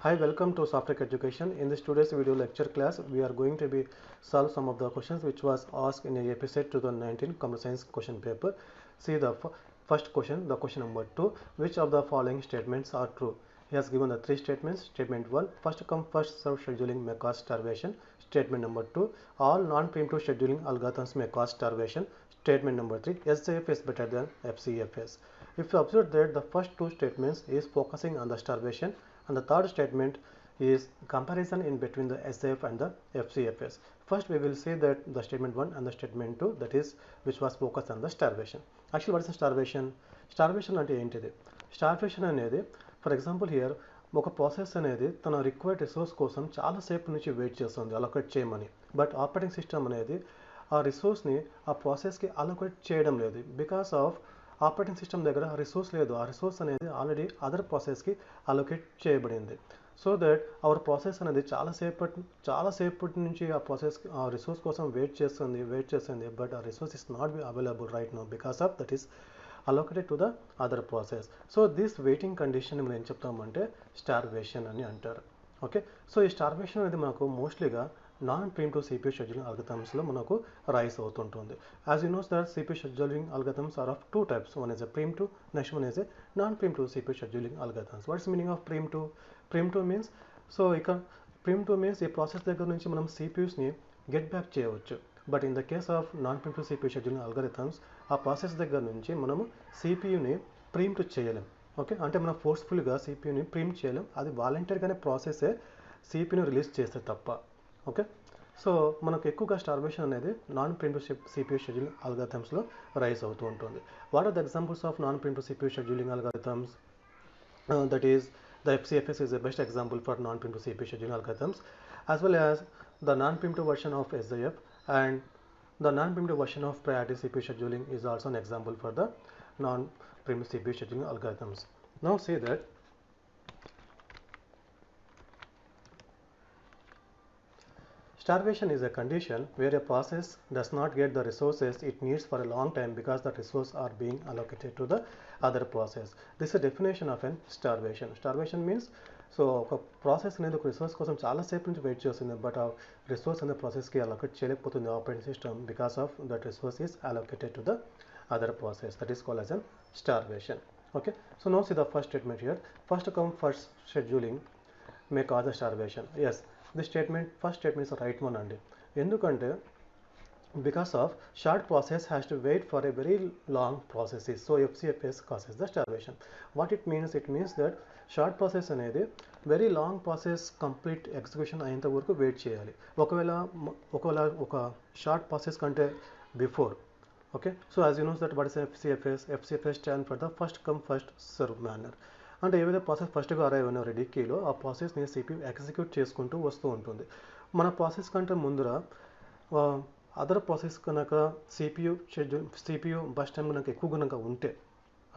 Hi, welcome to Software Education. In this today's video lecture class, we are going to be solve some of the questions which was asked in a episode 2019 Computer Science question paper. See the first question, the question number 2. Which of the following statements are true? He has given the three statements. Statement 1, first come first serve scheduling may cause starvation. Statement number 2, all non-preemptive scheduling algorithms may cause starvation. Statement number 3, SJF is better than FCFS. If you observe that the first two statements is focusing on the starvation, and the third statement is comparison in between the SJF and the FCFS. First we will see that the statement 1 and the statement 2, that is which was focused on the starvation. Actually, what is the starvation? Starvation అంటే ఏంటిది? Starvation అనేది for example here ఒక process అనేది తన required resource కోసం చాలాసేపు నుంచి wait చేస్తుంది అలొకేట్ చేయమని. బట్ ఆపరేటింగ్ సిస్టమ్ అనేది ఆ రిసోర్స్ని ఆ ప్రాసెస్కి అలొకేట్ చేయడం లేదు. బికాస్ ఆఫ్ ఆపరేటింగ్ సిస్టమ్ దగ్గర రిసోర్స్ లేదు. ఆ రిసోర్స్ అనేది ఆల్రెడీ అదర్ ప్రాసెస్కి అలొకేట్ చేయబడింది. సో దట్ అవర్ ప్రాసెస్ అనేది చాలాసేపటి నుంచి ఆ ప్రాసెస్ ఆ రిసోర్స్ కోసం వెయిట్ చేస్తుంది బట్ ఆ resource is not be available right now because of that is allocated to the other process. So this waiting condition మనం ఏం చెప్తామంటే స్టార్వేషన్ అని అంటారు. ఓకే, సో ఈ స్టార్వేషన్ అనేది మనకు మోస్ట్లీగా non primitive CPU scheduling algorithms లో మనకు రైస్ అవుతుంటుంది. As you knows that CPU scheduling algorithms are of two types. One is a primitive, next one is a non-primitive CPU scheduling algorithms. What is the meaning of primitive? Primitive means, so ఇక primitive means ఈ process దగ్గర నుంచి మనం CPUస్ని get back చేయవచ్చు. But in the case of non primitive CPU scheduling algorithms ఆ process దగ్గర నుంచి మనము CPUని ప్రీమిటివ్ చేయలేం. ఓకే, అంటే మనం ఫోర్స్ఫుల్గా CPUని ప్రీమిట్ చేయలేం. అది వాలంటీర్గానే ప్రాసెసే CPUని రిలీజ్ చేస్తే తప్ప. ఓకే, సో మనకు ఎక్కువగా స్టార్వేషన్ అనేది నాన్ ప్రీమిటివ్ CPU scheduling algorithmsలో రైజ్ అవుతూ ఉంటుంది. What are the examples of non primitive CPU scheduling algorithms? That is, the FCFS is the best example for non-primitive CPU scheduling algorithms, as well as the non-primitive version of SJF, and the non-primitive version of priority CPU scheduling is also an example for the non-primitive CPU scheduling algorithms. Now say that starvation is a condition where a process does not get the resources it needs for a long time because the resources are being allocated to the other process. This is a definition of an starvation. Starvation means, so ఒక process అనేది ఒక resource కోసం చాలాసేపు నుంచి wait చేస్తుంది but ఆ resource అనే ప్రాసెస్కి అలొకేట్ చేయలేకపోతుంది operating system because of that resource is allocated to the other process. That is called as an starvation. Okay, so now see the first statement here. First come first scheduling may cause a starvation. Yes, this statement, first statement is the right one అండి. ఎందుకంటే because of short process has to wait for a very long processes, so FCFS causes the starvation. What it means? It means that short process అనేది very long process complete execution అయ్యేంత వరకు wait చేయాలి. ఒకవేళ ఒక short process కంటే before. Okay, so as you knows that what is FCFS stand for the first come first serve manner. అంటే ఏవైతే process ఫస్ట్గా అరైవ్ అయిన రెడీకీలో ఆ ప్రాసెస్ని CPU ఎగ్జిక్యూట్ చేసుకుంటూ వస్తూ ఉంటుంది. మన ప్రాసెస్ కంటే ముందర అదర్ ప్రాసెస్ కనుక CPU బస్ టైం కనుక ఎక్కువ కనుక ఉంటే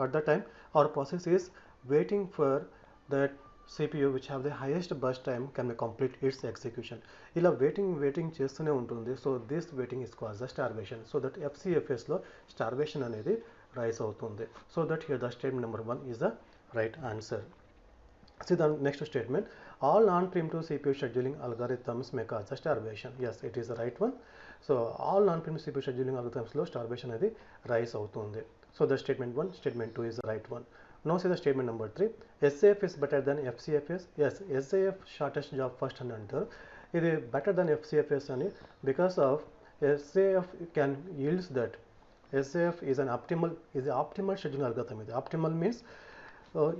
at the time our process is waiting for that CPU which have the highest burst time can be complete its execution. ఇలా వెయిటింగ్ చేస్తూనే ఉంటుంది. So this waiting is called the starvation. So that FCFSలో starvation అనేది rise అవుతుంది. So that here the statement number 1 is the right answer. See the next statement. All non-primitive CPU scheduling algorithms may cause the starvation. Yes, it is the right one. So all non-primitive CPU scheduling algorithms లో starvation అనేది rise అవుతుంది. So the statement 1, statement 2 is the right one. Now see the statement number 3. SJF is better than FCFS. Yes, SJF shortest job first అని అంటారు. ఇది better than FCFS అని because of SJF can yields that SJF is an optimal scheduling algorithm. ఇది optimal means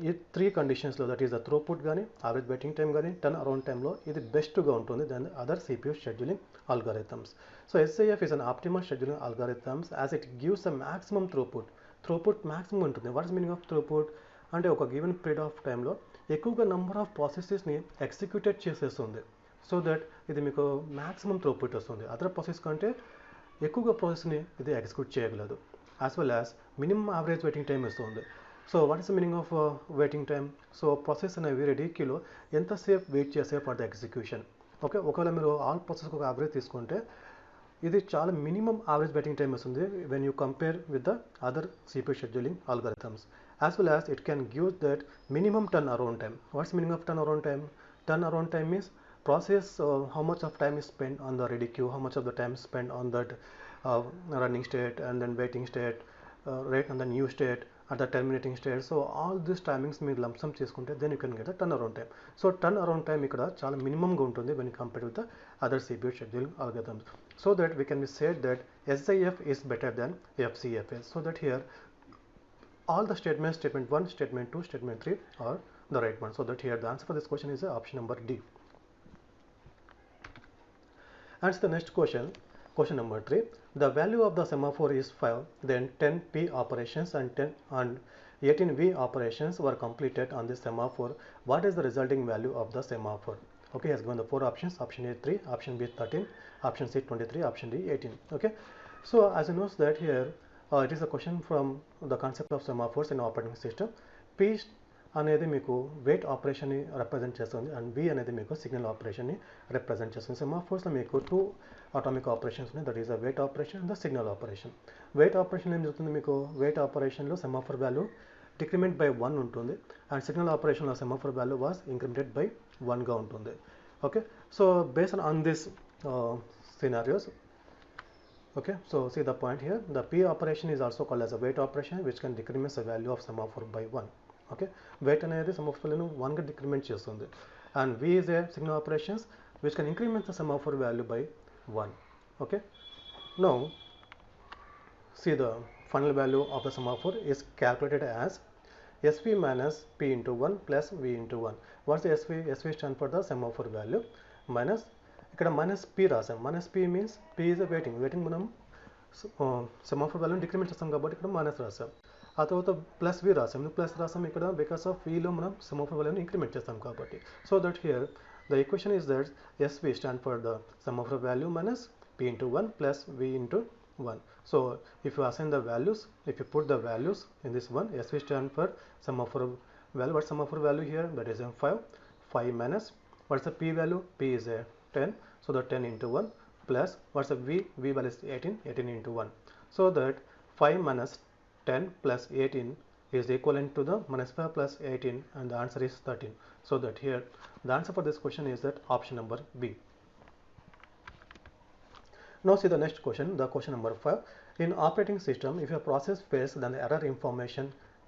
ఈ three కండిషన్స్లో that is the throughput కానీ average waiting time కానీ turn around టైంలో ఇది బెస్ట్గా ఉంటుంది దాని other CPU scheduling algorithms. So SJF is an optimal scheduling algorithms as it gives a maximum throughput maximum ఉంటుంది. What is meaning of throughput అంటే ఒక గివెన్ పీరియడ్ ఆఫ్ టైంలో ఎక్కువగా నెంబర్ ఆఫ్ ప్రాసెసెస్ని ఎగ్జిక్యూటెడ్ చేసేస్తుంది. సో దట్ ఇది మీకు maximum throughput వస్తుంది. అదర్ ప్రాసెస్ కంటే ఎక్కువగా ప్రాసెస్ని ఇది ఎగ్జిక్యూట్ చేయగలదు. As well as minimum average waiting time ఇస్తుంది. So what is the meaning of waiting time? So process అనేవి రెడీకీలో ఎంతసేపు వెయిట్ చేసే ఫర్ ద ఎగ్జిక్యూషన్. ఓకే, ఒకవేళ మీరు ఆల్ ప్రాసెస్కి ఒక యావరేజ్ తీసుకుంటే ఇది చాలా మినిమం యావరేజ్ వెయిటింగ్ టైం వస్తుంది when you compare with the other CPU scheduling algorithms. As well as it can give that minimum turnaround time. What's meaning of turnaround time? Turnaround time means process, how much of time is spent on the ready queue, how much of the time is spent on that running state and then waiting state, right, and the new state at the terminating state. So all these timings మీరు lump sum చేసుకుంటే then you can get the turnaround time. So turnaround time ఇక్కడ చాలా minimum గా ఉంటుంది when you compare with the other CPU scheduling algorithms. So that we can be said that SIF is better than FCFS. So that here all the statements, statement 1, statement 2, statement 3 are the right one. So that here the answer for this question is option number D. Answer the next question. Question number 3. The value of the semaphore is 5. Then 10 P operations and 18 V operations were completed on this semaphore. What is the resulting value of the semaphore? Okay, he has given the 4 options. Option A 3, option B 13, option C 23, option D 18. Okay, so as you know that here it is a question from the concept of semaphores in operating system. P అనేది మీకు wait ఆపరేషన్ని represent చేస్తుంది and V అనేది మీకు signal ఆపరేషన్ని represent చేస్తుంది. సెమాఫోర్స్లో మీకు 2 atomic operations ఉన్నాయి, that is the wait operation and the signal operation. Wait operation ఏం జరుగుతుంది, మీకు వెయిట్ ఆపరేషన్లో సెమాఫోర్ వాల్యూ డిక్రిమెంట్ బై 1 ఉంటుంది అండ్ సిగ్నల్ ఆపరేషన్లో semaphore value was incremented by 1గా ఉంటుంది. Okay, so based on this scenarios, okay, so see the point here, the P operation is also called as a wait operation which can decrement the value of semaphore by 1. Okay, wait అనేది semaphore value 1 గా decrement చేస్తుంది and V is a signal operations which can increment the semaphore value by 1. Okay, now see the final value of the semaphore is calculated as SV minus P into 1 plus V into 1. What's the SV? SV stands for the semaphore value minus ఇక్కడ minus P రాసాం. Minus P means P is waiting మనం semaphore వాల్యూని decrement చేస్తాం కాబట్టి ఇక్కడ minus రాసాం. ఆ తర్వాత ప్లస్ వి రాసాం. ప్లస్ రాసాం ఇక్కడ బికాస్ ఆఫ్ వీలో మనం సెమాఫోర్ వాల్యూని ఇంక్రిమెంట్ చేస్తాం కాబట్టి. So that here the equation is that S V stand for the semaphore value minus P into 1 plus V into 1. So if you assign the values, if you put the values in this one, SV stand for semaphore value. What semaphore value here? That is 5. 5 minus what's the P value? P is a 10. So the 10 into 1 plus what's the V? V value is 18. 18 into 1. So that 5 minus 10 plus 18 is equivalent to the minus 5 plus 18 and the answer is 13. So that here the answer for this question is that option number B. Now see the next question, the question number 5. In operating system, if a process fails, then the error information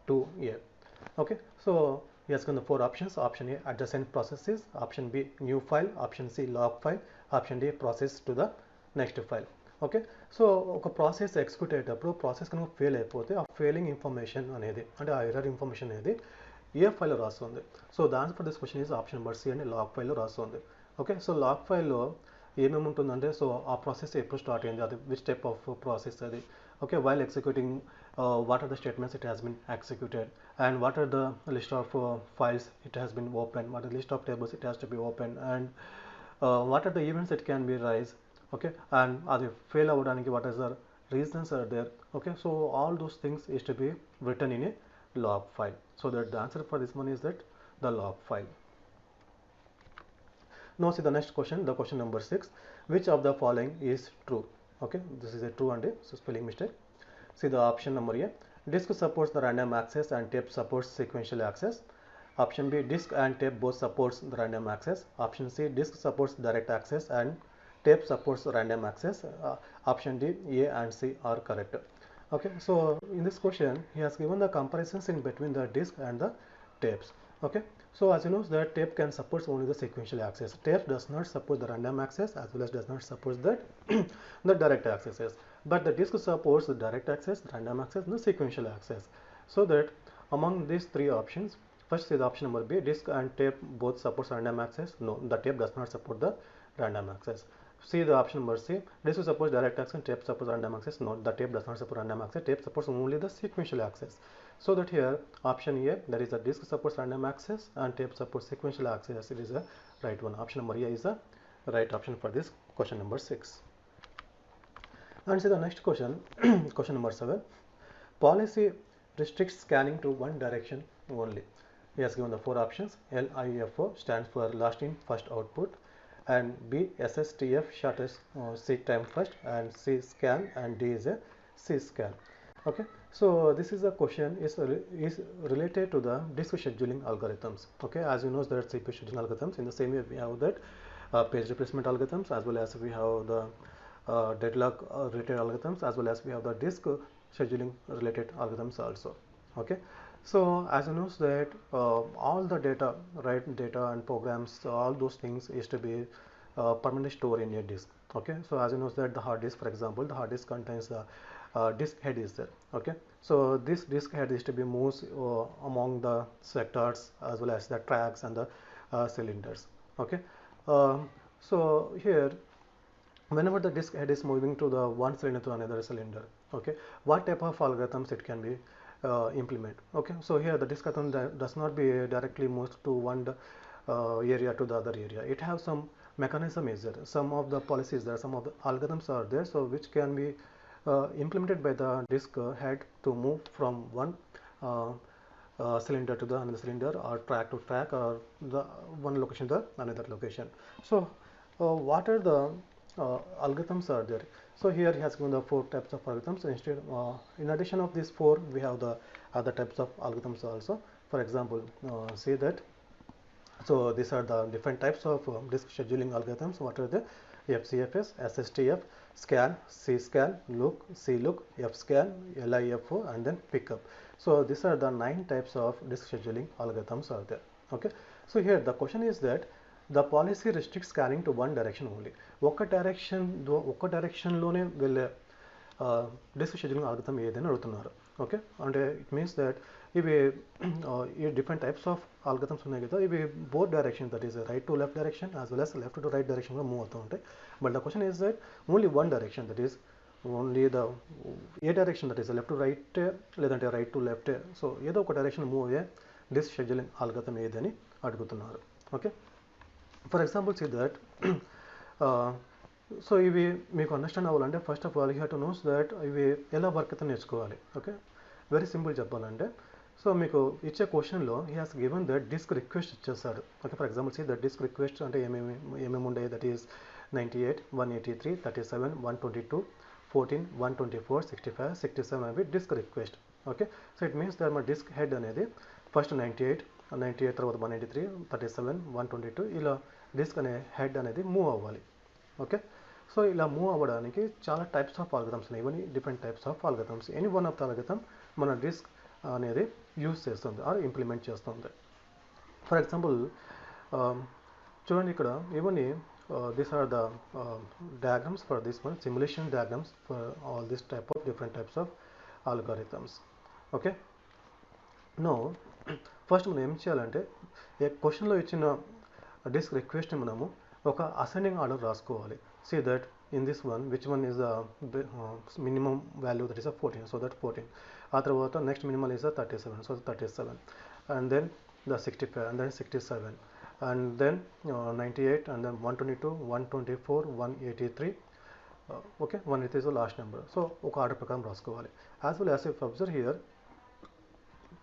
to A. Okay, so he has given the 4 options. Option A, adjacent processes. Option B, new file. Option C, log file. Option D, process to the next file. Okay, so ఒక process execute అయ్యేటప్పుడు process కనుక fail అయిపోతే ఆ failing information అనేది అంటే ఆ error information అనేది ఏ ఫైల్లో రాస్తుంది. So the answer for this question is option number C అని లాగ్ ఫైల్లో రాస్తుంది. ఓకే, సో లాగ్ ఫైల్లో ఏమేమి ఉంటుందంటే సో ఆ ప్రాసెస్ ఎప్పుడు స్టార్ట్ అయింది, అది విచ్ టైప్ ఆఫ్ ప్రాసెస్ అది. Okay, while executing what are the statements it has been executed and what are the list of files it has been opened, what are the list of tables it has to be opened and what are the events that can be raised. Okay, and are they fail avvadaniki what is the reasons are there. Okay, so all those things is to be written in a log file. So that the answer for this one is that the log file. Now see the next question, the question number 6. Which of the following is true? Okay, this is a true and a spelling mistake. See the option number A. Disk supports the random access and tape supports sequential access. Option B, disk and tape both supports the random access. Option C, disk supports direct access and tape supports random access. Option D, A and C are correct. Okay, so in this question he has given the comparisons in between the disk and the tapes. Okay, so as you know that tape can support only the sequential access. Tape does not support the random access as well as does not support that the direct accesses. But the disk supports the direct access, random access and the sequential access. So that among these 3 options, first is the option number B, disk and tape both supports random access. No, the tape does not support the random access. See the option number C, disk supports direct access and tape supports random access. No, the tape does not support random access, tape supports only the sequential access. So that here option A, that is the disk supports random access and tape supports sequential access, it is the right one. Option number A is the right option for this question number 6. And see the next question, question number 7. Policy restricts scanning to one direction only. He has given the 4 options. LIFO stands for last in first output, and B, SSTF shortest seek time first, and C, scan, and D is a C, scan. Okay, So this is a question is related to the disk scheduling algorithms. Okay, as you know that CPU scheduling algorithms, in the same way we have that page replacement algorithms, as well as we have the deadlock related algorithms, as well as we have the disk scheduling related algorithms also. Okay, so as you know that all the data, right, data and programs, all those things is to be permanently stored in a disk. Okay, so as you know that the hard disk, for example, the hard disk contains the disk head is there. Okay, so this disk head is to be moved among the sectors as well as the tracks and the cylinders. Okay, so here whenever the disk head is moving to the one cylinder to another cylinder, okay, what type of algorithms it can be implement. Okay, so here the disk algorithm does not be directly moved to one area to the other area. It has some mechanism is there, some of the policies there, some of the algorithms are there, so which can be implemented by the disk head to move from one uh, cylinder to the another cylinder, or track to track, or the one location to another location. So what are the algorithms are there? So here he has given the 4 types of algorithms. Instead, in addition of these 4, we have the other types of algorithms also. For example, say that, so these are the different types of disk scheduling algorithms. What are the FCFS, SSTF, scan, CScan, look, CLOOK, FScan, LIFO, and then pickup. So these are the 9 types of disk scheduling algorithms are there. Okay. So here the question is that the policy restricts scanning to one direction only. ఒక్క డైరెక్షన్లోనే వెళ్ళే disc scheduling algorithm ఏదైనా అడుగుతున్నారు. Okay, అంటే it means that ఇవి ఈ different types of algorithms ఉన్నాయి కదా, ఇవి both direction, that is right to left direction as well as left to right direction కూడా మూవ్ అవుతూ ఉంటాయి. But the question is that only one direction, that is only the A direction, that is left to right లేదంటే right to left, సో ఏదో ఒక direction move అయ్యే disk scheduling algorithm ఏదని అడుగుతున్నారు. Okay, for example see that so ఇవి మీకు understand అవ్వాలంటే first of all you have to knows that ఇవి ఎలా వర్క్ అయితే నేర్చుకోవాలి. ఓకే, వెరీ సింపుల్ చెప్పాలంటే, సో మీకు ఇచ్చే క్వశ్చన్లో he has given that disk request ఇచ్చేస్తాడు. Okay, for example see that disk request అంటే ఏమేమి ఉండేవి, దట్ ఈస్ 98, 183, 37, 122, 14, 124, 65, 67 అవి disk request. Okay, so it means that మా డిస్క్ హెడ్ అనేది ఫస్ట్ 98 తర్వాత 183, 37, 122 ఇలా డిస్క్ అనే హెడ్ అనేది మూవ్ అవ్వాలి. ఓకే, సో ఇలా మూవ్ అవ్వడానికి చాలా టైప్స్ ఆఫ్ ఆల్గరిథమ్స్ ఉన్నాయి. ఇవన్నీ different types of algorithms. Any one of the algorithm మన డిస్క్ అనేది యూస్ చేస్తుంది ఆర్ ఇంప్లిమెంట్ చేస్తుంది. ఫర్ ఎగ్జాంపుల్ చూడండి ఇక్కడ ఇవన్నీ these are the diagrams for this one, simulation diagrams for all this type of different types of algorithms. Okay, no first మనం ఏం చేయాలంటే క్వశ్చన్లో ఇచ్చిన డిస్క్ రిక్వెస్ట్ని మనము ఒక అసెండింగ్ ఆర్డర్ రాసుకోవాలి. See that in this one which one is the minimum value, that is 14, so that 14. ఆ తర్వాత next minimal is 37, so 37, and then the 65, and then 67, and then 98, and then 122, 124, 183. Okay, 183 is the last number. So ఒక order ప్రకారం రాసుకోవాలి. As well as if observe here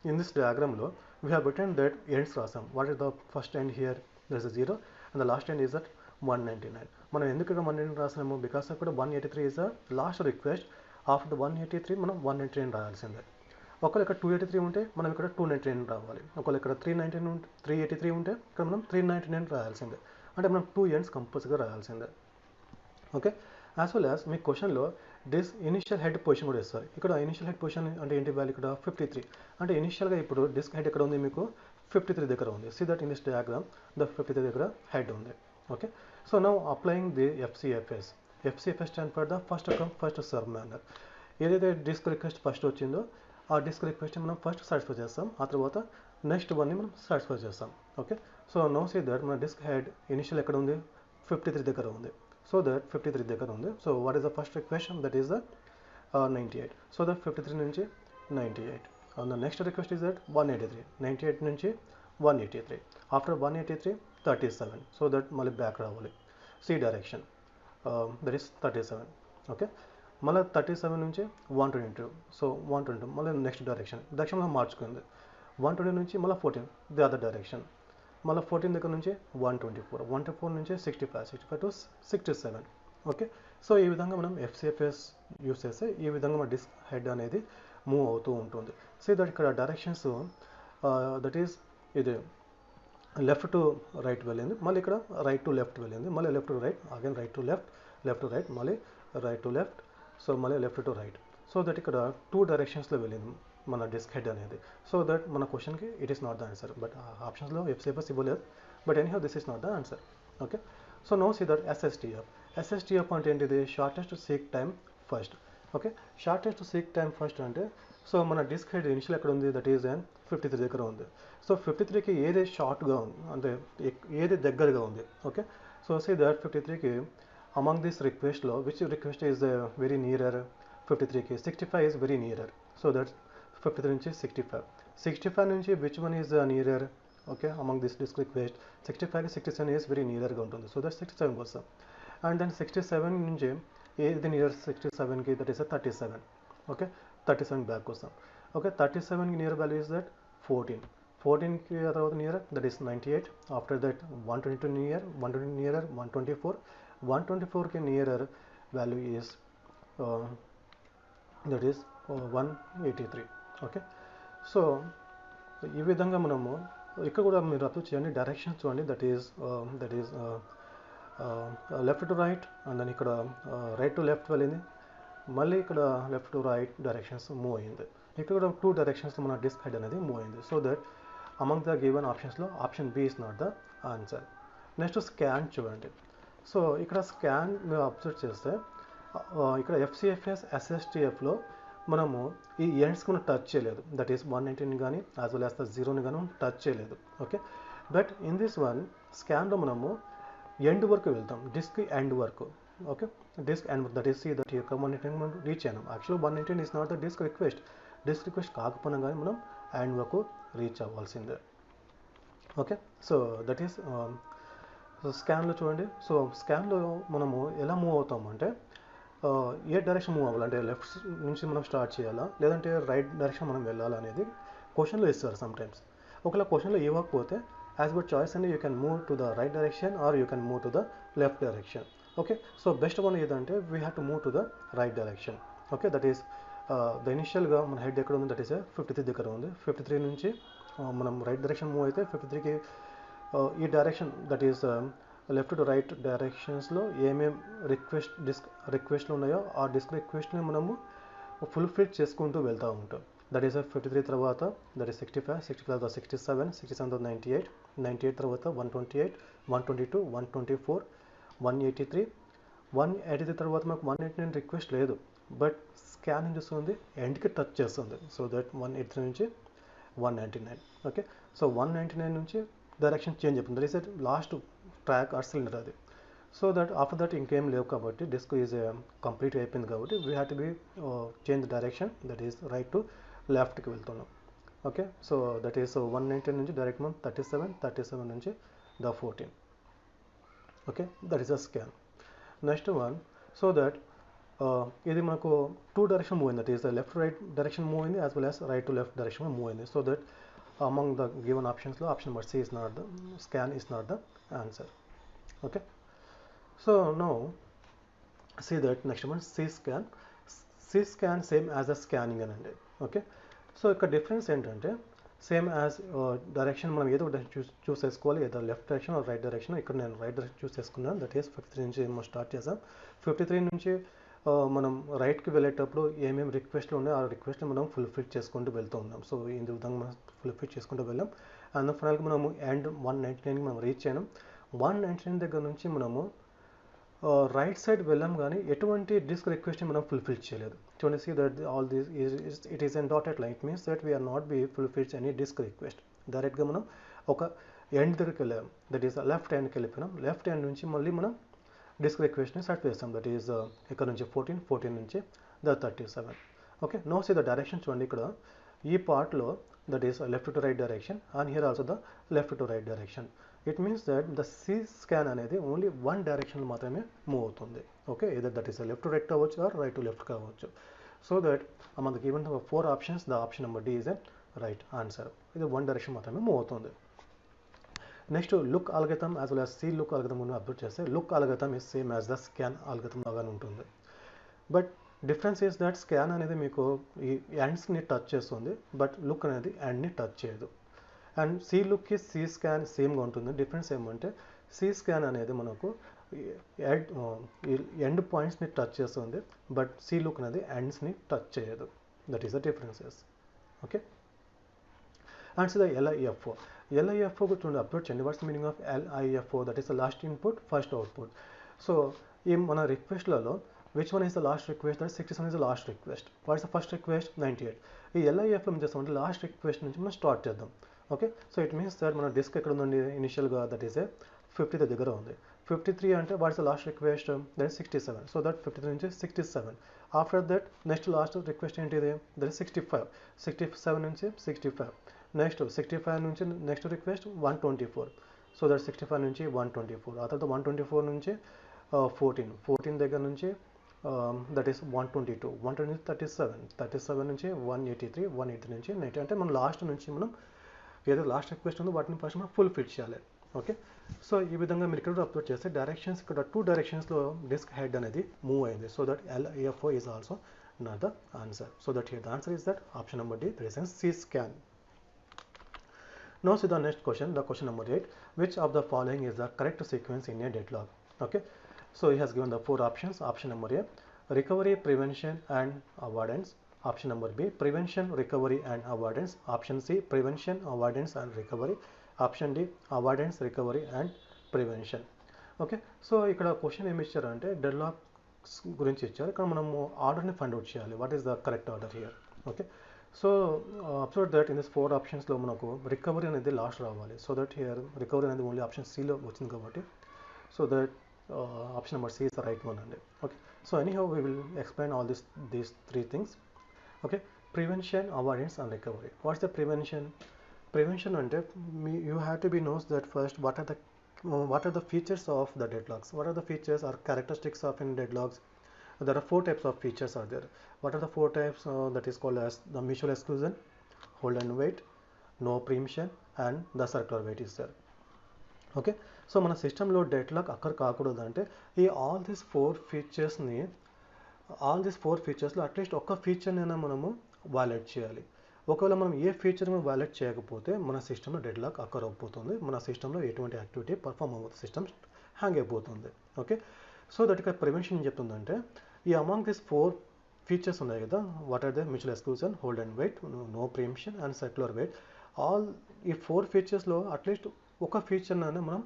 in this diagram లో we have written that ends రాసాం. what is the first end here, there is a 0 and the last end is at 199. మనం ఎందుకు ఇక్కడ 199 రాసాము, because అక్కడ 183 is the last request. After the 183 మనం 199 రాయాల్సిందే. ఒకవేళ ఇక్కడ 283 ఉంటే మనం ఇక్కడ 299 రావాలి. ఒకవేళ ఇక్కడ 383 ఉంటే ఇక్కడ మనం 399 రాయాల్సిందే. అంటే మనం 2 ends కంపల్సరీగా రాయాల్సిందే. ఓకే, యాజ్ వెల్ యాజ్ మీ క్వశ్చన్లో ఇనిషియల్ హెడ్ పొజిషన్ కూడా ఇస్తారు. ఇక్కడ ఇనిషియల్ హెడ్ పొజిషన్ అంటే ఏంటి వాల్యూ, ఇక్కడ 53. అంటే ఇనిషియల్గా ఇప్పుడు డిస్క్ హెడ్ ఎక్కడ ఉంది, మీకు 53 దగ్గర ఉంది. See that in this diagram the 53 దగ్గర హెడ్ ఉంది. Okay, so now applying the FCFS. FCFS stand for the first come first serve manner. ఏదైతే డిస్క్ రిక్వెస్ట్ ఫస్ట్ వచ్చిందో ఆ డిస్క్ రిక్వెస్ట్ని మనం ఫస్ట్ సాటిస్ఫై చేస్తాం, ఆ తర్వాత నెక్స్ట్ వన్ని మనం సాటిస్ఫై చేస్తాం. Okay, so now see that మన డిస్క్ హెడ్ ఇనిషియల్ ఎక్కడ ఉంది, 53 దగ్గర ఉంది. So that 53 దగ్గర ఉంది. So what is the first request, that is the 98. So that 53 నుంచి 98, and the next request is that 183. 98 నుంచి 183. After 183 37. So that మళ్ళీ బ్యాక్ రావాలి. C direction, that is 37. Okay, మళ్ళీ 37 నుంచి 122. సో 122 మళ్ళీ నెక్స్ట్ డైరెక్షన్ మనం మార్చుకుంది. 120 నుంచి మళ్ళీ 14 ది అదర్ డైరెక్షన్. మళ్ళీ 14 దగ్గర నుంచి 124 నుంచి 65 టు 67. ఓకే, సో ఈ విధంగా మనం FCFS యూస్ చేస్తే ఈ విధంగా మన డిస్క్ హెడ్ అనేది మూవ్ అవుతూ ఉంటుంది. సీ దట్ ఇక్కడ డైరెక్షన్స్ దట్ ఈస్ ఇది లెఫ్ట్ టు రైట్ వెళ్ళింది, మళ్ళీ ఇక్కడ రైట్ టు లెఫ్ట్ వెళ్ళింది, మళ్ళీ left to right, again right to left, left to right, మళ్ళీ రైట్ టు లెఫ్ట్, సో మళ్ళీ left to right. So that ఇక్కడ 2 డైరెక్షన్స్లో వెళ్ళింది మన డిస్క్ హెడ్ అనేది. సో దట్ మన క్వశ్చన్కి it is not the answer, but ఆప్షన్స్లో ఎఫ్సిఎఫ్ఎస్ ఇవ్వలేదు, but anyhow this is not the answer. Okay, so no see that SSTF. SSTF అంటే ఏంటిది? Shortest seek time first. Okay, shortest seek time first అంటే so మన disk head initial ఎక్కడ ఉంది? That is 53 దగ్గర ఉంది. సో 53కి ఏది షార్ట్గా ఉంది అంటే ఏది దగ్గరగా ఉంది? ఓకే, సో సీ దట్ 53కి అమంగ్ దిస్ రిక్వెస్ట్లో which request is very nearer? 53కి 65 is very nearer. So that 53 నుంచి 65 నుంచి which one is nearer? Okay, among this disk request 65కి 67 ఈజ్ వెరీ నియరర్గా ఉంటుంది. సో దట్ 67 కోసం. అండ్ దెన్ 67 నుంచి ఏది నియర్ 67కి? That is 37. ఓకే, 37 బ్యాక్ కోసం. ఓకే, 37కి నియర్ వాల్యూ ఇస్ దట్ 14కి తర్వాత near that is 98. After that 122 near, 120 nearer 124, 124కి nearer value is that is 183. Okay, so ఈ విధంగా మనము ఇక్కడ కూడా మీరు అబ్జర్వ్ చేయండి, డైరెక్షన్స్ చూడండి. That is left to right, and then ఇక్కడ రైట్ టు లెఫ్ట్ వెళ్ళింది, మళ్ళీ ఇక్కడ left to right directions move అయింది. ఇక్కడ కూడా 2 డైరెక్షన్స్ మన డిస్క్ హెడ్ అనేది మూవ్ అయింది. So that among the given ఆప్షన్స్లో option B is not the answer. Next scan చూడండి. సో ఇక్కడ స్కాన్ మీరు అబ్జర్వ్ చేస్తే ఇక్కడ ఎఫ్సిఎఫ్ఎస్ ఎస్ఎస్టిఎఫ్లో మనము ఈ ఎండ్స్కి మనం టచ్ చేయలేదు. దట్ ఈస్ 119 కానీ యాజ్ వెల్ యాజ్ ద 0ని కానీ టచ్ చేయలేదు. Okay, but in this one స్కాన్లో మనము ఎండ్ వరకు వెళ్తాం, డిస్క్ ఎండ్ వరకు. Okay, disk end that is see that ఈ 119 మనం రీచ్ అయినాం. Actual 119 is not the disk request. Disk request కాకపోయినా కానీ మనం ఎండ్ వరకు రీచ్ అవ్వాల్సిందే. ఓకే, సో దట్ ఈస్ స్కాన్లో చూడండి. సో స్కాన్లో మనము ఎలా మూవ్ అవుతామంటే ఏ డైరెక్షన్ మూవ్ అవ్వాలి అంటే లెఫ్ట్ నుంచి మనం స్టార్ట్ చేయాలా లేదంటే రైట్ డైరెక్షన్ మనం వెళ్ళాలా అనేది క్వశ్చన్లో ఇస్తారు సమ్టైమ్స్. ఒకవేళ క్వశ్చన్లో ఇవ్వకపోతే యాజ్ బట్ చాయిస్ అండి you can move to the right direction or you can move to the left direction. Okay, so best one ఏదంటే we have to move to the right direction. Okay, that is the ఇనిషియల్గా మన head ఎక్కడ ఉంది? That is 53 దగ్గర ఉంది. 53 నుంచి మనం right direction move అయితే 53కి ఈ direction that is left to right డైరెక్షన్స్లో ఏమేమి డిస్క్ రిక్వెస్ట్లు ఉన్నాయో ఆ డిస్క్ రిక్వెస్ట్ని మనము ఫుల్ఫిల్ చేసుకుంటూ వెళ్తూ ఉంటాం. దట్ ఈస్ 53 తర్వాత దట్ ఈస్ 65, 65 తర్వాత 67, 67 తర్వాత 98, 98 తర్వాత 128, 122, 124, 183, 183 తర్వాత మనకు 189 రిక్వెస్ట్ లేదు, బట్ స్కాన్ ఏం చేస్తుంది? ఎండ్కి టచ్ చేస్తుంది. సో దట్ 183 నుంచి 199. ఓకే, సో 199 నుంచి డైరెక్షన్ చేంజ్ అవుతుంది. That is last track or cylinder అది. సో దట్ ఆఫ్టర్ దట్ ఇంకేం లేవు కాబట్టి డిస్క్ ఈజ్ కంప్లీట్ అయిపోయింది కాబట్టి we have to be change direction. That is right to లెఫ్ట్కి వెళ్తున్నాం. ఓకే, సో దట్ ఈస్ 119 నుంచి డైరెక్ట్ మనం 37, 37 నుంచి the 14. Okay, that is a scan. Next one, so that ఇది మనకు 2 డైరెక్షన్ మూవ్ అయింది. That is left right direction move అయింది as well as right to left direction move అయింది. So that among the given options లో option number C is not the scan is not the answer. Okay, so now see that next one C scan same as the scanning అండి. Okay, so ఇక్కడ difference ఏంటంటే same as direction మనం ఏదో చూస్ చేసుకోవాలి, ఏదో left direction right direction. ఇక్కడ నేను right direction చూస్ చేసుకున్నాను. దట్ ఈస్ 53 నుంచి మనం స్టార్ట్ చేసాం. 53 నుంచి మనం రైట్కి వెళ్ళేటప్పుడు ఏమేమి రిక్వెస్ట్లు ఉన్నాయో ఆ రిక్వెస్ట్ని మనం ఫుల్ఫిల్ చేసుకుంటూ వెళ్తూ ఉన్నాం. సో ఈ విధంగా మనం ఫుల్ఫిల్ చేసుకుంటూ వెళ్ళాం. అండ్ ఫైనల్గా మనము ఎండ్ 199కి మనం రీచ్ అయినాం. 199 దగ్గర నుంచి మనము రైట్ సైడ్ వెళ్ళాం కానీ ఎటువంటి డిస్క్ రిక్వెస్ట్ని మనం ఫుల్ఫిల్ చేయలేదు. చూడండి, see that all this it is an dotted line. It means that we are not be fulfils any disk request. డైరెక్ట్గా మనం ఒక ఎండ్ దగ్గరికి వెళ్ళాం. దట్ ఈస్ లెఫ్ట్ హ్యాండ్కి వెళ్ళిపోయినాం. లెఫ్ట్ హ్యాండ్ నుంచి మళ్ళీ మనం డిస్క్ రిక్వెస్ట్ని సెట్ చేస్తాం. దట్ ఈస్ ఇక్కడ నుంచి 14 నుంచి the 37. Okay, no see the direction చూడండి. ఇక్కడ ఈ పార్ట్లో that is left to right direction and here also the left to right direction. It means that the C scan అనేది ఓన్లీ వన్ డైరెక్షన్ మాత్రమే move అవుతుంది. Okay, either that is left to right కావచ్చు or right to left కావచ్చు. So that మనకి even 4 options, the option number D is a right answer. ఇది one direction మాత్రమే move అవుతుంది. Next look algorithm as well as C look algorithm update చేస్తే look algorithm is same as the scan algorithm లాగానే ఉంటుంది. But difference is that scan అనేది మీకు ఈ ఎండ్స్ని టచ్ చేస్తుంది, బట్ లుక్ అనేది ఎండ్ని టచ్ చేయదు. అండ్ సి లుక్కి సి స్కాన్ సేమ్గా ఉంటుంది. డిఫరెన్స్ ఏమంటే సి స్కాన్ అనేది మనకు ఎండ్ పాయింట్స్ని టచ్ చేస్తుంది, బట్ సి లుక్ అనేది ఎండ్స్ని టచ్ చేయదు. That is the differences. Okay, and C the LIFO. LIFO చూడండి, అప్లోడ్ చేయండి. What's meaning of LIFO? That is the last input first output. So ఈ మన రిక్వెస్ట్లలో which one is the last request? That 67 is the last request. What is the first request? 98. ఈ LIFO ఏం చేస్తామంటే last request నుంచి మనం start చేద్దాం. Okay, so it means that మన డిస్క్ ఎక్కడ ఉందండి ఇనిషియల్గా? దట్ ఈస్ ఏ 53 దగ్గర ఉంది. 53 అంటే what is the last request? That is 67. So that 53 నుంచి 67. After that next last request ఏంటిది? That is 65. 67 నుంచి 65. నెక్స్ట్ 65 నుంచి నెక్స్ట్ రిక్వెస్ట్ 124. సో దట్ 65 నుంచి 124. ఆ తర్వాత 124 నుంచి 14 దగ్గర నుంచి దట్ ఈస్ 122. 120 నుంచి 37 నుంచి 183. 180 నుంచి 90. అంటే మనం లాస్ట్ నుంచి మనం ఏదో లాస్ట్ రిక్వెస్ట్ ఉందో వాటిని ఫస్ట్ మనం ఫుల్ ఫిట్ చేయాలి. ఓకే, సో ఈ విధంగా మీరు ఇక్కడ అప్లోడ్ చేస్తే డైరెక్షన్స్ ఇక్కడ 2 డైరెక్షన్స్లో డిస్క్ హెడ్ అనేది మూవ్ అయింది. So that LIFO is also not the answer. So that here the answer is that option number D, that is C scan. Now see the next question, the question number 8. Which of the following is the correct sequence in a deadlock? Okay, so he has given the 4 options. Option number A, recovery, prevention and avoidance. Option number B, prevention, recovery and avoidance. Option C, prevention, avoidance and recovery. Option D, avoidance, recovery and prevention. Okay, so ఇక్కడ question ఏమి ఇచ్చారంటే deadlocks గురించి ఇచ్చారు. ఇక్కడ మనము ఆర్డర్ని find out చేయాలి. What is the correct order here? Okay, so observe that in this 4 ఆప్షన్స్లో మనకు రికవరీ అనేది లాస్ట్ రావాలి. సో దట్ హియర్ రికవరీ అనేది ఓన్లీ ఆప్షన్ సిలో వచ్చింది కాబట్టి so that option number C is the right one అండి. Okay, so anyhow we will explain all these 3 things. Okay, prevention, avoidance and recovery. What's the prevention? Prevention అంటే you have to be knows that first what are the features of the deadlocks? What are the features or characteristics of in deadlocks? There are 4 types of features are there. What are the 4 types? That is called as the mutual exclusion, hold and wait, no preemption and the circular wait is there. Okay, so మన సిస్టంలో deadlock అక్కడ కాకూడదు అంటే ఈ all these 4 ఫీచర్స్లో at least ఒక్క ఫీచర్నైనా మనము వాలేట్ చేయాలి. ఒకవేళ మనం ఏ ఫీచర్ని వాలేట్ చేయకపోతే మన సిస్టంలో డెడ్లాక్ అక్కర్ అయిపోతుంది. మన సిస్టంలో ఎటువంటి యాక్టివిటీ పర్ఫామ్ అవుతుంది, సిస్టమ్ హ్యాంగ్ అయిపోతుంది. ఓకే, సో దట్ ఇక్కడ ప్రివెన్షన్ ఏం చెప్తుందంటే ఈ అమాంగ్ దిస్ 4 ఫీచర్స్ ఉన్నాయి కదా, what are the mutual exclusion, hold and wait, no preemption and circular wait. All ఈ 4 ఫీచర్స్లో అట్లీస్ట్ ఒక ఫీచర్నైనా మనం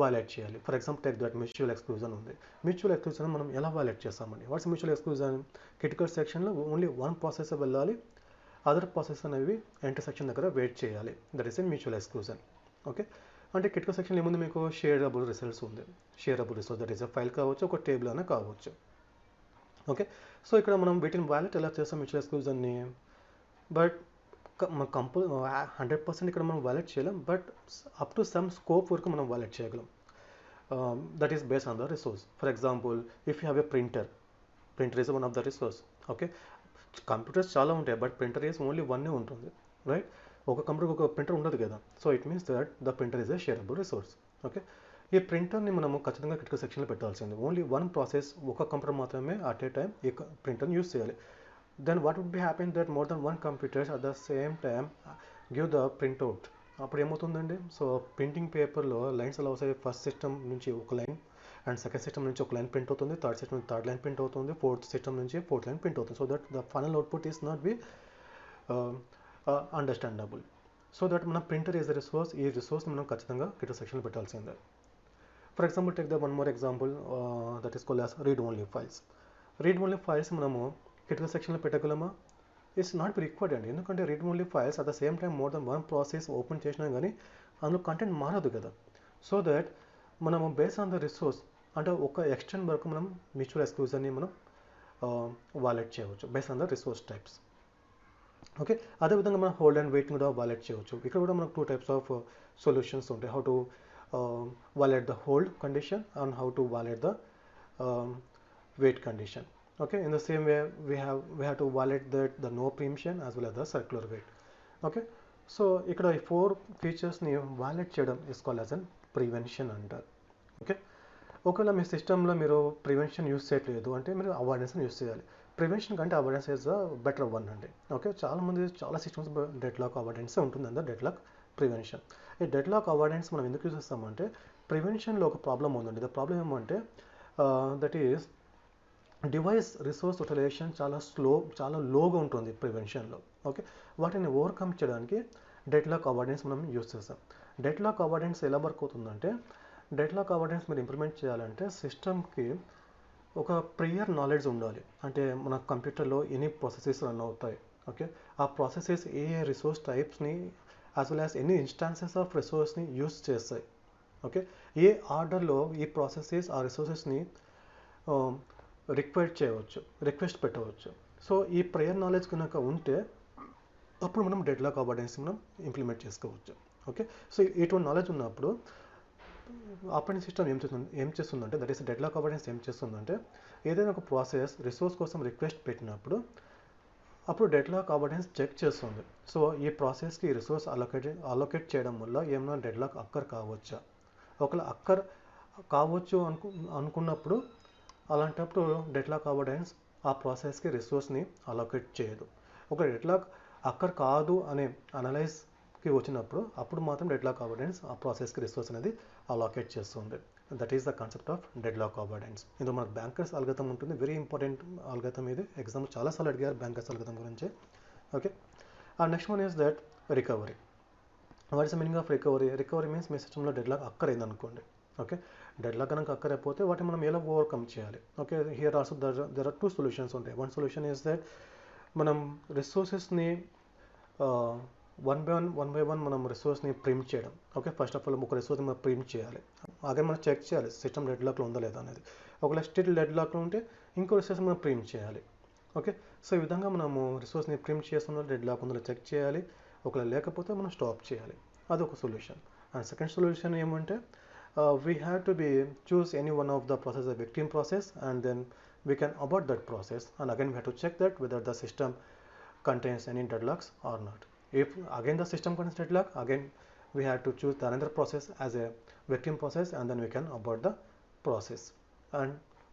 వాలేట్ చేయాలి. For example take that mutual exclusion ఉంది. మ్యూచువల్ ఎక్స్క్లూజన్ మనం ఎలా వాలేట్ చేస్తామండి? What's mutual exclusion? క్రిటికల్ సెక్షన్లో ఓన్లీ 1 ప్రాసెస్ వెళ్ళాలి, అదర్ ప్రాసెస్ అనేవి ఇంటర్సెక్షన్ దగ్గర వెయిట్ చేయాలి. That is a mutual exclusion. Okay, అంటే క్రిటికల్ సెక్షన్ ఏముంది మీకు? షేరబుల్ రిసోర్స్ ఉంది. Shareable resource that is a file కావచ్చు, ఒక టేబుల్ అయినా కావచ్చు. ఓకే, సో ఇక్కడ మనం వీటిని వాలెట్ ఎలా చేస్తాం మ్యూచువల్ ఎక్స్క్లూజన్ని? బట్ 100% ఇక్కడ మనం వాలెట్ చేయలేం, but up to some scope వరకు మనం వాలెట్ చేయగలం. That is based on the resource. For example if you have a printer is one of the resource. Okay, computers చాలా ఉంటాయి, బట్ ప్రింటర్ ఈస్ ఓన్లీ 1 ఉంటుంది, right? ఒక computer ఒక printer ఉండదు కదా. So it means that the printer is a shareable resource. Okay, ఈ ప్రింటర్ని మనము ఖచ్చితంగా క్రిటికల్ సెక్షన్లో పెట్టాల్సింది. ఓన్లీ 1 ప్రాసెస్, ఒక కంప్యూటర్ మాత్రమే అట్ ఏ టైం ఈ ప్రింటర్ని యూస్ చేయాలి. Then what would be happen that more than 1 computers at the same time give the printout. అప్పుడు ఏమవుతుందండి? సో ప్రింటింగ్ పేపర్లో లైన్స్ అలా వస్తాయి. ఫస్ట్ సిస్టమ్ నుంచి ఒక లైన్ అండ్ సెకండ్ సిస్టమ్ నుంచి ఒక లైన్ ప్రింట్ అవుతుంది, థర్డ్ సిస్టమ్ నుంచి థర్డ్ లైన్ ప్రింట్ అవుతుంది, ఫోర్త్ సిస్టమ్ నుంచి ఫోర్త్ లైన్ ప్రింట్ అవుతుంది. So that the final output is not be understandable. So that మన ప్రింటర్ ఈజ్ ద రిసోర్స్. ఈ రిసోర్స్ని మనం ఖచ్చితంగా క్రిటికల్ సెక్షన్లో పెట్టాల్సిందే. For example take the one more example that is called as read only files. Read only files మనము critical సెక్షన్లో పెట్టగలమా? ఇట్స్ నాట్ బి రిక్వైర్డ్ అండి. ఎందుకంటే read only files at the same time more than 1 process open చేసినా కానీ అందులో content మారదు కదా. సో దట్ మనము బేస్డ్ ఆన్ ద రిసోర్స్ అంటే ఒక ఎక్స్టెంట్ వరకు మనం మ్యూచువల్ ఎక్స్క్లూజన్ని మనం వాలెట్ చేయవచ్చు based on the resource types. Okay, అదేవిధంగా మనం హోల్డ్ అండ్ వెయిట్ కూడా వాలెట్ చేయవచ్చు. ఇక్కడ కూడా మనకు 2 types ఆఫ్ సొల్యూషన్స్ ఉంటాయి. How to violate the hold condition and how to violate the wait condition. Okay, in the same way we have to validate that the no preemption as well as the circular weight. Okay, so ఇక్కడ ఈ 4 features ని validate చేయడం is called as an prevention అంటారు. Okay, ఒకవేళ మీ సిస్టంలో మీరు prevention use చేయట్లేదు అంటే మీరు అవాయిడెన్స్ని యూస్ చేయాలి. ప్రివెన్షన్ కంటే avoidance is the better one అండి. ఓకే, చాలా సిస్టమ్స్ డెడ్ లాక్ అవాయిడెన్స్ ఉంటుంది అంద డెడ్ లాక్ ప్రివెన్షన్. ఈ డెడ్ లాక్ అవాయిడెన్స్ మనం ఎందుకు యూస్ చేస్తామంటే ప్రివెన్షన్లో ఒక ప్రాబ్లం ఉందండి. ద ప్రాబ్లం ఏమంటే that is device resource utilization చాలా లోగా ఉంటుంది ప్రివెన్షన్లో. ఓకే, వాటిని ఓవర్కమ్ చేయడానికి డెడ్ లాక్ అవాయిడెన్స్ మనం యూస్ చేస్తాం. డెడ్ లాక్ అవాయిడెన్స్ ఎలా వర్క్ అవుతుందంటే డెడ్ లాక్ అవాయిడెన్స్ మీరు ఇంప్లిమెంట్ చేయాలంటే సిస్టమ్కి ఒక ప్రియర్ నాలెడ్జ్ ఉండాలి. అంటే మన కంప్యూటర్లో ఎన్ని ప్రాసెసెస్ రన్ అవుతాయి, ఓకే, ఆ ప్రాసెసెస్ ఏ రిసోర్స్ టైప్స్ని యాజ్ వెల్ యాజ్ ఎన్ని ఇన్స్టాన్సెస్ ఆఫ్ రిసోర్స్ని యూస్ చేస్తాయి. ఓకే, ఏ ఆర్డర్లో ఈ ప్రాసెసెస్ ఆ రిసోర్సెస్ని రిక్వెస్ట్ పెట్టవచ్చు. సో ఈ ప్రియర్ నాలెడ్జ్ కనుక ఉంటే అప్పుడు మనం డెడ్ లాక్ అవాయిడెన్స్ మనం ఇంప్లిమెంట్ చేసుకోవచ్చు. ఓకే, సో ఇటువంటి నాలెడ్జ్ ఉన్నప్పుడు ఆపరేటింగ్ సిస్టమ్ ఏం చేస్తుందంటే that is dead lock avoidance ఏం చేస్తుందంటే ఏదైనా ఒక ప్రాసెస్ రిసోర్స్ కోసం రిక్వెస్ట్ పెట్టినప్పుడు అప్పుడు డెడ్ లాక్ అవాయిడెన్స్ చెక్ చేస్తుంది. సో ఈ ప్రాసెస్కి రిసోర్స్ అలొకేట్ చేయడం వల్ల ఏమైనా డెడ్ లాక్ అక్కర్ కావచ్చా, ఒకవేళ అక్కర్ కావచ్చు అనుకున్నప్పుడు అలాంటప్పుడు డెడ్ లాక్ అవాయిడెన్స్ ఆ ప్రాసెస్కి రిసోర్స్ని అలొకేట్ చేయదు. ఒక డెడ్ లాక్ అక్కర్ కాదు అనే అనలైజ్కి వచ్చినప్పుడు అప్పుడు మాత్రం డెడ్ లాక్ అవాయిడెన్స్ ఆ ప్రాసెస్కి రిసోర్స్ అనేది అలొకేట్ చేస్తుంది. That is the concept of dead lock avoidance. ఇందులో మనకు బ్యాంకర్స్ అల్గోరిథం ఉంటుంది. వెరీ ఇంపార్టెంట్ అల్గోరిథం ఇది. ఎగ్జామ్ చాలాసార్లు అడిగారు బ్యాంకర్స్ అల్గోరిథం గురించి. Okay, next one is that recovery. What is the meaning of recovery? Recovery means మీ సిస్టంలో డెడ్ లాక్ అక్కర్ అయింది అనుకోండి. ఓకే, డెడ్ లాక్ కనుక అక్కర్ అయిపోతే వాటిని మనం ఎలా ఓవర్కమ్ చేయాలి? Okay, here also there are 2 solutions ఉంటాయి. వన్ సొల్యూషన్ ఈస్ దట్ మనం రిసోర్సెస్ని వన్ బై వన్ మనం రిసోర్స్ని ప్రింట్ చేయడం. ఓకే, ఫస్ట్ ఆఫ్ ఆల్ ఒక రిసోర్స్ని మనం ప్రింట్ చేయాలి. అలాగే మనం చెక్ చేయాలి సిస్టమ్ డెడ్ లాక్లో ఉందా లేదా అనేది. ఒకవేళ స్టిల్ డెడ్ లాక్లో ఉంటే ఇంకో రిసోర్స్ మనం ప్రింట్ చేయాలి. ఓకే, సో ఈ విధంగా మనము రిసోర్స్ని ప్రింట్ చేస్తున్నా డెడ్ లాక్ ఉందో చెక్ చేయాలి. ఒకవేళ లేకపోతే మనం స్టాప్ చేయాలి. అదొక సొల్యూషన్. అండ్ సెకండ్ సొల్యూషన్ ఏమంటే we have to choose any one of the process, the victim process, and then we can abort that process, and again we have to check that whether the system contains any deadlocks or not. If again the system contains deadlock, again we have to choose the another process as a victim process, and then we can abort the process, and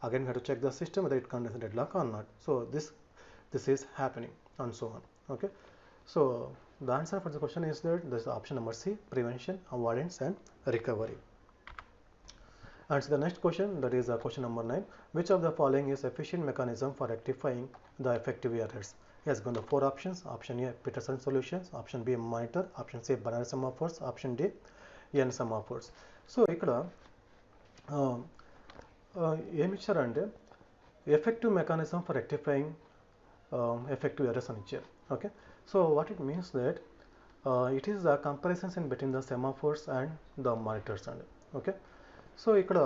again we have to check the system whether it contains deadlock or not. So this is happening and so on. Okay, so the answer for the question is that this is option number C, prevention, avoidance and recovery. And so the next question, that is question number 9. Which of the following is efficient mechanism for rectifying the effective errors? He has given the 4 options. Option A, Peterson solutions. Option B, monitor. Option C, binary semaphores. Option D, n semaphores. So ఇక్కడ ఏమి ఇచ్చారంటే effective mechanism for rectifying effective errors అని ఇచ్చారు. Okay, so what it means that it is the comparisons in between the semaphores and the monitors అండి. Okay, so ఇక్కడ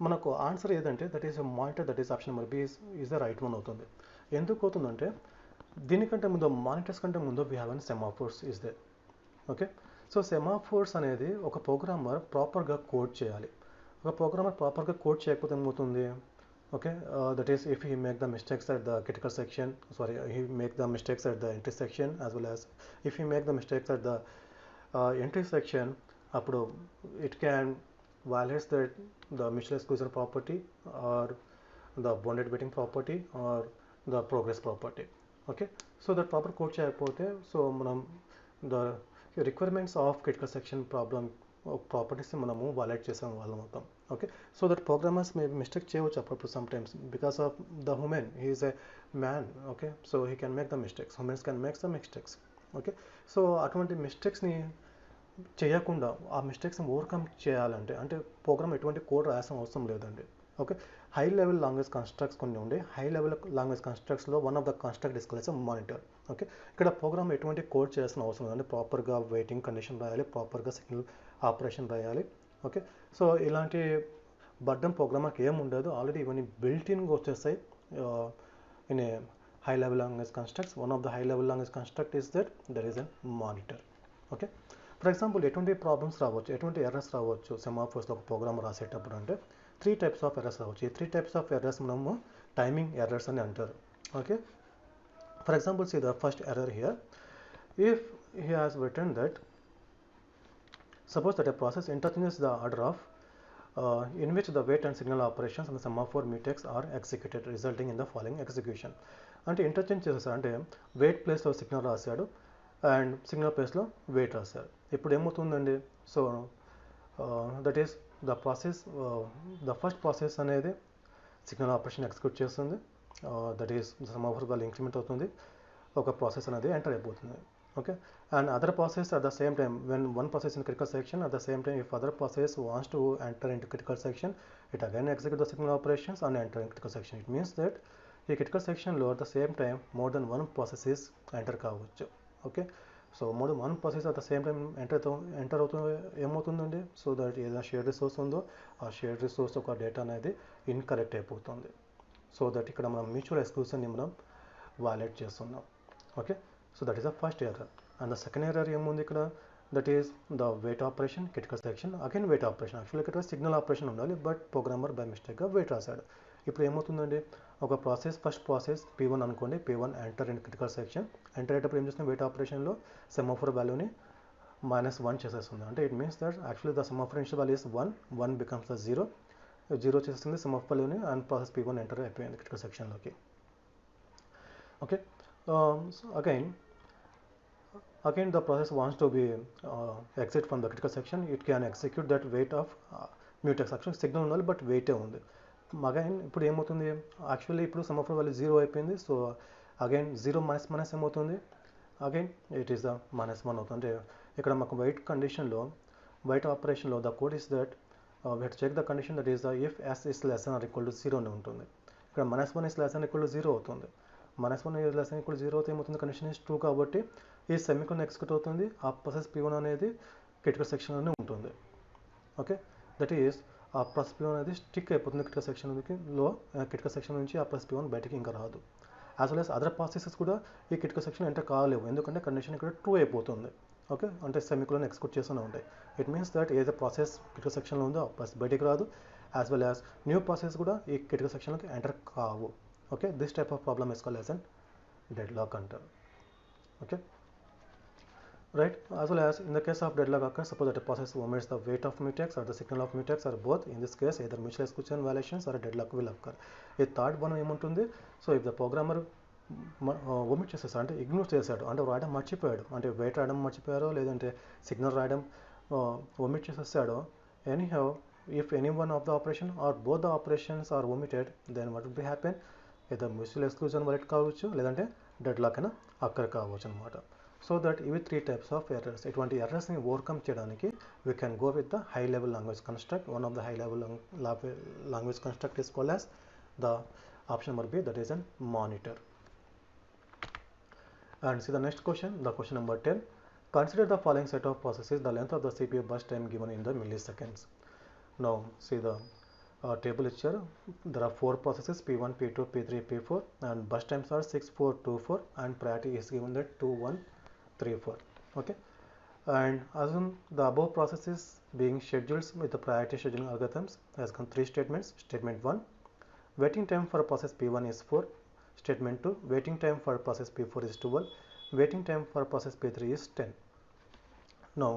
మనకు answer ఏదంటే that is monitor, that is option number B is the right one అవుతుంది. ఎందుకు అవుతుందంటే దీనికంటే ముందు monitors కంటే ముందు we have an semaphores is they. Okay, so semaphores అనేది ఒక ప్రోగ్రామర్ ప్రాపర్గా కోడ్ చేయాలి. ఒక ప్రోగ్రామర్ ప్రాపర్గా కోడ్ చేయకపోతే ఏమవుతుంది? Okay, that is if he make the mistakes at the critical section, he make the mistakes at the entry section as well as if he make the mistakes at the entry section, అప్పుడు it can violates the mutual exclusion property or the bounded waiting property or the progress property. Okay, so the proper code చేయకపోతే so మనం the requirements of critical section properties మనము violate చేసాం వాళ్ళం మొత్తం. Okay, so that programmers mistake చేయవచ్చు అప్పుడప్పుడు some times because of the human, he is a man. Okay, so he can make the mistakes, humans can make the mistakes. Okay, so అటువంటి మిస్టేక్స్ని చేయకుండా ఆ మిస్టేక్స్ని overcome చేయాలంటే అంటే ప్రోగ్రామ్ ఎటువంటి code రాయాల్సిన అవసరం లేదండి. Okay, high level language constructs కొన్ని ఉండే హై లెవెల్ లాంగ్వేజ్ కన్స్ట్రక్ట్స్లో one of the construct discuss monitor. Okay, ఇక్కడ ప్రోగ్రామ్ ఎటువంటి కోడ్ చేయాల్సిన అవసరం లేదండి. ప్రాపర్గా వెయిటింగ్ కండిషన్ రాయాలి, ప్రాపర్గా సిగ్నల్ ఆపరేషన్ రాయాలి. ఓకే, సో ఇలాంటి బర్డన్ ప్రోగ్రామర్కి ఏమి ఉండదు. ఆల్రెడీ ఇవన్నీ బిల్ట్ ఇన్గా వచ్చేస్తాయి in a high level language constructs. One of the high level language construct is that is an monitor. Okay, for example ఎటువంటి ప్రాబ్లమ్స్ రావచ్చు, ఎటువంటి ఎర్రర్స్ రావచ్చు సెమాఫోర్స్లో ఒక ప్రోగ్రామ్ రాసేటప్పుడు అంటే 3 types ఆఫ్ ఎర్రర్స్ రావచ్చు. ఈ 3 types ఆఫ్ ఎర్రర్స్ మనము టైమింగ్ ఎర్రర్స్ అని అంటారు. Okay, for example see the first error here. If he has return that suppose that a process interchanges the order of in which the wait and signal operations and the semaphore mutex are executed, resulting in the following execution. అంటే interchange చేసేసారు, అంటే wait ప్లేస్లో signal రాశాడు and signal ప్లేస్లో wait రాశారు. ఇప్పుడు ఏమవుతుందండి, so that is the process, the first process అనేది సిగ్నల్ ఆపరేషన్ ఎగ్జిక్యూట్ చేస్తుంది, దట్ ఈస్ సమాఫర్ వాల్యూ ఇంక్రిమెంట్ అవుతుంది, ఒక ప్రాసెస్ అనేది ఎంటర్ అయిపోతుంది. Okay, and other process at the same time, when one process in critical section, at the same time if other process wants to enter into critical section, it again execute the signal operations and enter in critical section. It means that ఈ critical section లో at the same time more than one processes enter కావచ్చు. Okay, so more than one process at the same time enter అవుతుంది, ఏమవుతుందండి, so that ఏదైనా shared resource ఉందో ఆ shared resource ఒక data అనేది ఇన్కరెక్ట్ అయిపోతుంది. సో దట్ ఇక్కడ మనం మ్యూచువల్ ఎక్స్క్లూసివ్ని మనం వాలేట్ చేస్తున్నాం. Okay, so that is the first error. And the second error ఏముంది ఇక్కడ, that is the wait operation critical section, again wait operation. Actually ఇక్కడ సిగ్నల్ ఆపరేషన్ ఉండాలి, బట్ ప్రోగ్రామర్ బై మిస్టేక్గా వెయిట్ రాశాడు. ఇప్పుడు ఏమవుతుందండి, ఒక ప్రాసెస్, ఫస్ట్ ప్రాసెస్ P1 అనుకోండి, P1 enter in critical section. Enter అయ్యేటప్పుడు ఏం చేస్తుంది, వెయిట్ ఆపరేషన్లో సెమాఫోర్ వాల్యూని -1 చేసేస్తుంది. అంటే it means that actually the semaphore initial value is 1 becomes the 0 చేస్తుంది సెమాఫోర్ వాల్యూని, అండ్ ప్రాసెస్ P1 ఎంటర్ అయిపోయింది క్రిటికల్ సెక్షన్లోకి. Okay, so again the process wants to be exit from the critical section. It can execute that wait of mutex. Actually signal ఉండాలి, but వెయిటే ఉంది. Again ఇప్పుడు ఏమవుతుంది, actually ఇప్పుడు semaphore value 0 అయిపోయింది, so again 0 minus ఏమవుతుంది, again it is the -1 అవుతుంది. అంటే ఇక్కడ మాకు వెయిట్ కండిషన్లో, వెయిట్ ఆపరేషన్లో the code is that we have to check the condition, that is the if s is less than or equal to 0 అని ఉంటుంది. ఇక్కడ -1 is less than or equal to 0 అవుతుంది. -1 is less than or equal to 0 అయితే ఏమవుతుంది, condition is true కాబట్టి ఈ semicolon execute అవుతుంది, ఆ ప్రాసెస్ P1 అనేది క్రిటికల్ సెక్షన్లోనే ఉంటుంది. ఓకే, దట్ ఈస్ ఆ ప్రాసెస్ P1 అనేది స్టిక్ అయిపోతుంది క్రిటికల్ సెక్షన్లో, క్రిటికల్ సెక్షన్ నుంచి ఆ ప్రాసెస్ P1 బయటికి ఇంకా రాదు. As well as other processes కూడా ఈ క్రిటికల్ సెక్షన్ ఎంటర్ కాలేవు, ఎందుకంటే కండిషన్ ఇక్కడ ట్రూ అయిపోతుంది. ఓకే, అంటే సెమికోలన్ ఎగ్జిక్యూట్ చేస్తూనే ఉంటాయి. ఇట్ మీన్స్ దట్ ఏదైతే ప్రాసెస్ క్రిటికల్ సెక్షన్లో ఉందో ఆ ప్రాసెస్ బయటికి రాదు, as well as new process కూడా ఈ క్రిటికల్ సెక్షన్లోకి ఎంటర్ కావు. Okay, this type of problem is called as an deadlock అంటారు. Okay, right, as well as in the case of deadlock occurs, suppose that a process omits the wait of mutex or the signal of mutex or both. In this case either mutual exclusion violations or a deadlock will occur. ఈ third one ఏముంటుంది, so if the programmer omit చేసేసాడు, అంటే ignore చేశాడు, అంటే రాయడం మర్చిపోయాడు, అంటే wait రాయడం మర్చిపోయారో లేదంటే సిగ్నల్ రాయడం ఒమిట్ చేసేసాడో, anyhow if any one of the operation or both the operations are omitted, then what will be happen, either mutual exclusion violate కావచ్చు లేదంటే డెడ్ లాక్ అయినా అక్కర్ కావచ్చు అనమాట. సో దట్ ఇవి 3 types ఆఫ్ ఎర్రర్స్. ఇటువంటి ఎర్రర్స్ని overcome చేయడానికి we can go with the high level language construct. One of the high level language construct is called as the option number B, that is an monitor. And see the next question, the question number 10. Consider the following set of processes, the length of the CPU burst time given in the milliseconds. Now see the table here. There are 4 processes P1, P2, P3, P4, and burst times are 6, 4, 2, 4, and priority is given that 2, 1, 3, 4. Okay, and assume the above processes being scheduled with the priority scheduling algorithms has come 3 statements. Statement 1, waiting time for process P1 is 4. Statement 2, waiting time for process P4 is 12. Waiting time for process P3 is 10. Now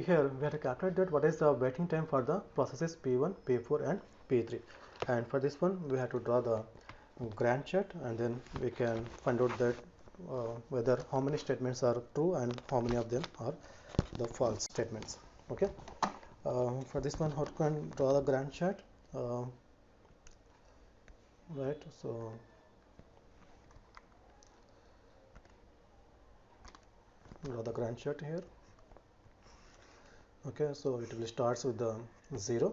here we have to calculate that what is the waiting time for the processes P1, P4 and P3, and for this one we have to draw the Gantt chart, and then we can find out that whether how many statements are true and how many of them are the false statements. Okay, for this one how can draw the Gantt chart, right, so draw the Gantt chart here. Okay, so it will starts with the 0.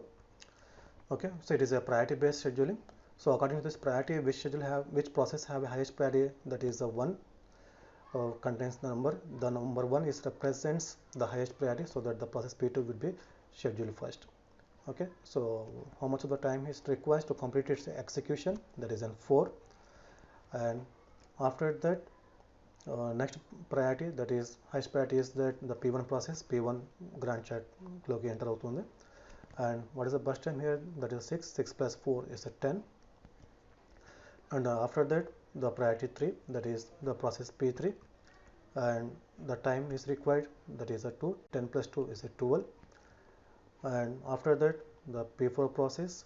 Okay, so it is a priority based scheduling. So according to this priority, which process have a highest priority, that is the 1 contains the number 1 is represents the highest priority, so that the process P2 will be scheduled first. Okay, so how much of the time is required to complete its execution, that is an 4, and after that next priority, that is highest priority, is that the P1 process P1 Gantt chart loki enter avutundi, and what is the burst time here, that is 6 plus 4 is a 10, and after that the priority 3, that is the process P3, and the time is required, that is a 2, 10 plus 2 is a 12, and after that the P4 process,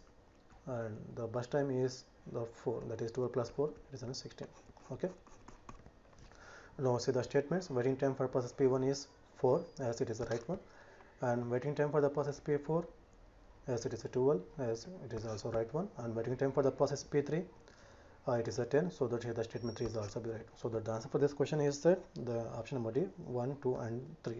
and the burst time is the 4, that is 12 plus 4, it is 16. Okay. Now see the statements. Waiting time for process P1 is 4, as it is the right one, and waiting time for the process P4, as it is a 12, as it is also right one, and waiting time for the process P3, it is a 10, so that the statement 3 is also be right. So the answer for this question is that the option number D, 1, 2 and 3.